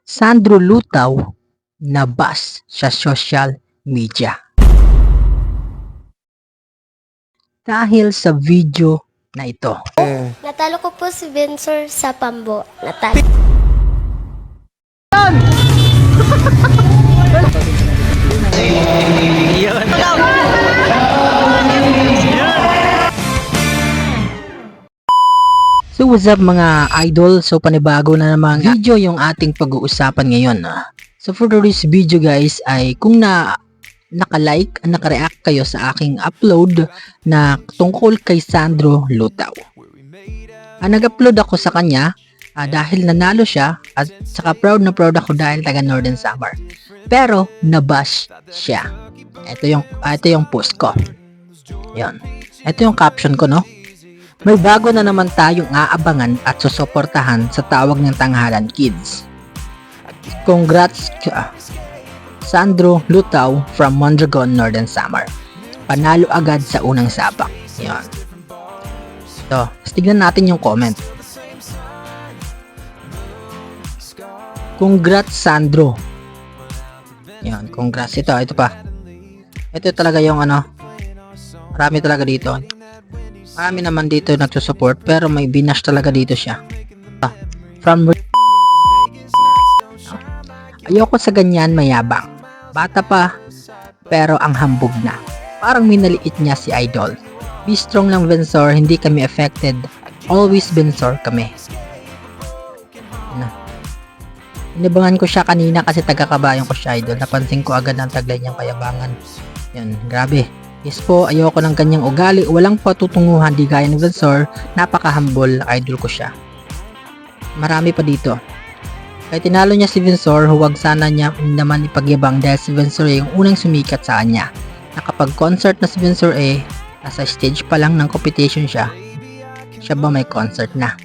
Sandro Lutaw nabas sa social media. Dahil sa video na ito. Natalo ko po si Vinsor sa Pambo. Natalo. So what's up mga idol? So panibago na namang video yung ating pag-uusapan ngayon. So for this video guys ay kung naka-like, naka-react kayo sa aking upload na tungkol kay Sandro Lutaw. Nag-upload ako sa kanya dahil nanalo siya at saka proud na proud ako dahil taga Northern Samar. Pero nabash siya. Ito yung post ko. Yan. Ito yung caption ko, no? May bago na naman tayong aabangan at susuportahan sa tawag ng Tanghalan Kids. Congrats Sandro Lutaw from Mondragon, Northern Samar. Panalo agad sa unang sabak. Yan. So, tignan natin yung comment. Congrats Sandro. Yan, congrats. Ito pa. Ito talaga yung marami talaga dito. Marami naman dito nagsusupport pero may binash talaga dito siya. From ayoko sa ganyan mayabang. Bata pa pero ang hambog na. Parang minaliit niya si Idol. Be strong lang Vinsor, hindi kami affected. Always Vinsor kami. Inabangan ko siya kanina kasi taga-Kabayan ko siya Idol. Napansin ko agad ang taglay niyang kayabangan. Yan, grabe. Yes po, ayoko ng kanyang ugali, walang patutunguhan di gaya ni Vinsor, napaka-humble, idol ko siya. Marami pa dito. Kaya tinalo niya si Vinsor, huwag sana niya naman ipagyabang dahil si Vinsor yung unang sumikat sa kanya. Nakapag-concert na si Vinsor nasa stage pa lang ng competition siya. Siya ba may concert na?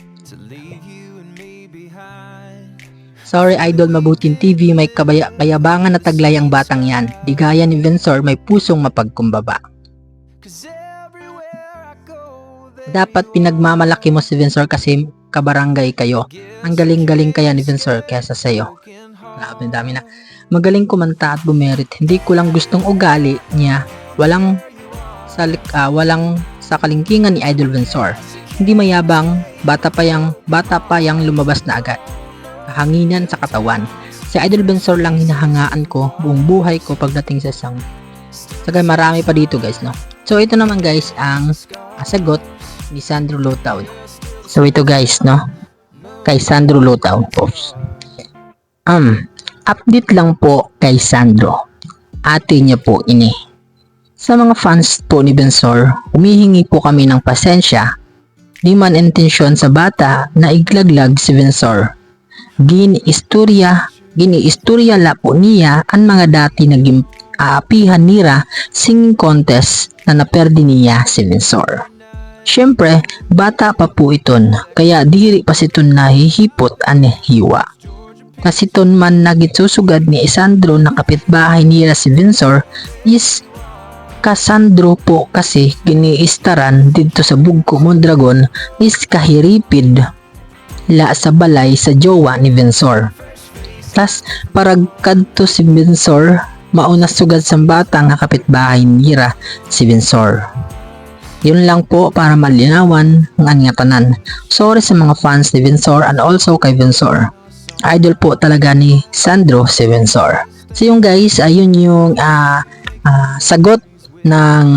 Sorry idol, mabuting TV, may kayabangan na taglay ang batang yan. Di gaya ni Vinsor, may pusong mapagkumbaba. Dapat pinagmamalaki mo si Vinsor kasi kabarangay kayo. Ang galing-galing kaya ni Vinsor kesa sa'yo. Grabe, dami na. Magaling kumanta at bumerit. Hindi ko lang gustong ugali niya. Walang sa kalingkingan ni Idol Vinsor. Hindi mayabang, bata pa yang lumabas na agad. Hanginan sa katawan. Si Idol Vinsor lang hinahangaan ko buong buhay ko pagdating sa isang. Sagay marami pa dito guys, no? So ito naman guys ang sagot ni Sandro Lutaw. So ito guys, no? Kay Sandro Lutaw. Oops. Update lang po kay Sandro. Ate niya po ini. Sa mga fans po ni Vinsor, humihingi po kami ng pasensya. Di man intensyon sa bata na iglaglag si Vinsor. Giniistorya la po niya ang mga dati naging aapihan nira singing contest na naperdi niya si Vinsor. Siyempre, bata pa po iton, kaya diri pa siton nahihipot an hiwa. Kasiton man nagitsusugad ni Sandro na kapitbahay nila si Vinsor is Sandro po kasi giniistaran dito sa Bugko Mondragon is kahiripid la sa balay sa jowa ni Vinsor. Tas paragkadto si Vinsor, mauna sugad sa bata nga kapitbahay nira si Vinsor. Yun lang po para malinawan ng tanan. Sorry sa mga fans ni Vinsor and also kay Vinsor. Idol po talaga ni Sandro si Vinsor. So yung guys, ayun yung sagot ng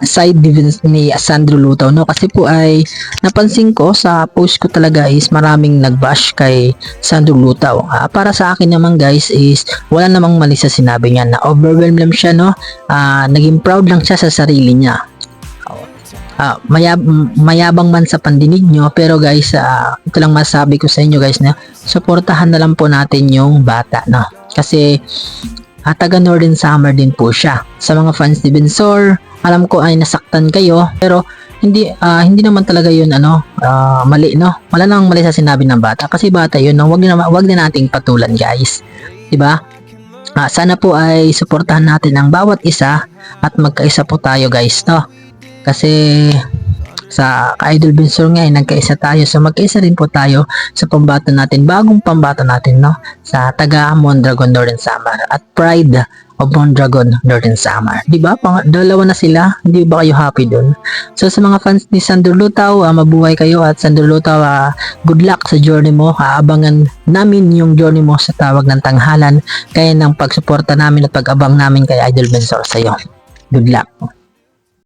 side ni Sandro Lutaw, no? Kasi po ay napansin ko sa post ko talaga is maraming nagbash kay Sandro Lutaw. Para sa akin naman guys is wala namang mali sa sinabi niya, na overwhelmed lang siya, no? Naging proud lang siya sa sarili niya. Mayabang man sa pandinig nyo, pero guys ito lang masabi ko sa inyo guys, na suportahan na lang po natin yung bata, no? Kasi taga Northern Samar din po siya. Sa mga fans ni Vinsor, alam ko ay nasaktan kayo, pero hindi naman talaga yun mali, no? Wala nang mali sa sinabi ng bata kasi bata yun, no? Wag na nating patulan guys, di ba? Sana po ay suportahan natin ang bawat isa at magkaisa po tayo guys, no? Kasi sa Idol Bensor nga ay nagkaisa tayo. So magkaisa rin po tayo sa pambato natin, bagong pambato natin, no? Sa taga Mondragon Northern Samar at Pride of Mondragon Northern Samar. Di ba? Dalawa na sila. Hindi ba kayo happy dun? So sa mga fans ni Sandro Lutaw, mabuhay kayo at Sandro Lutaw, good luck sa journey mo. Aabangan namin yung journey mo sa tawag ng tanghalan, kaya ng pagsuporta namin at pag-abang namin kay Idol Bensor sa'yo. Good luck.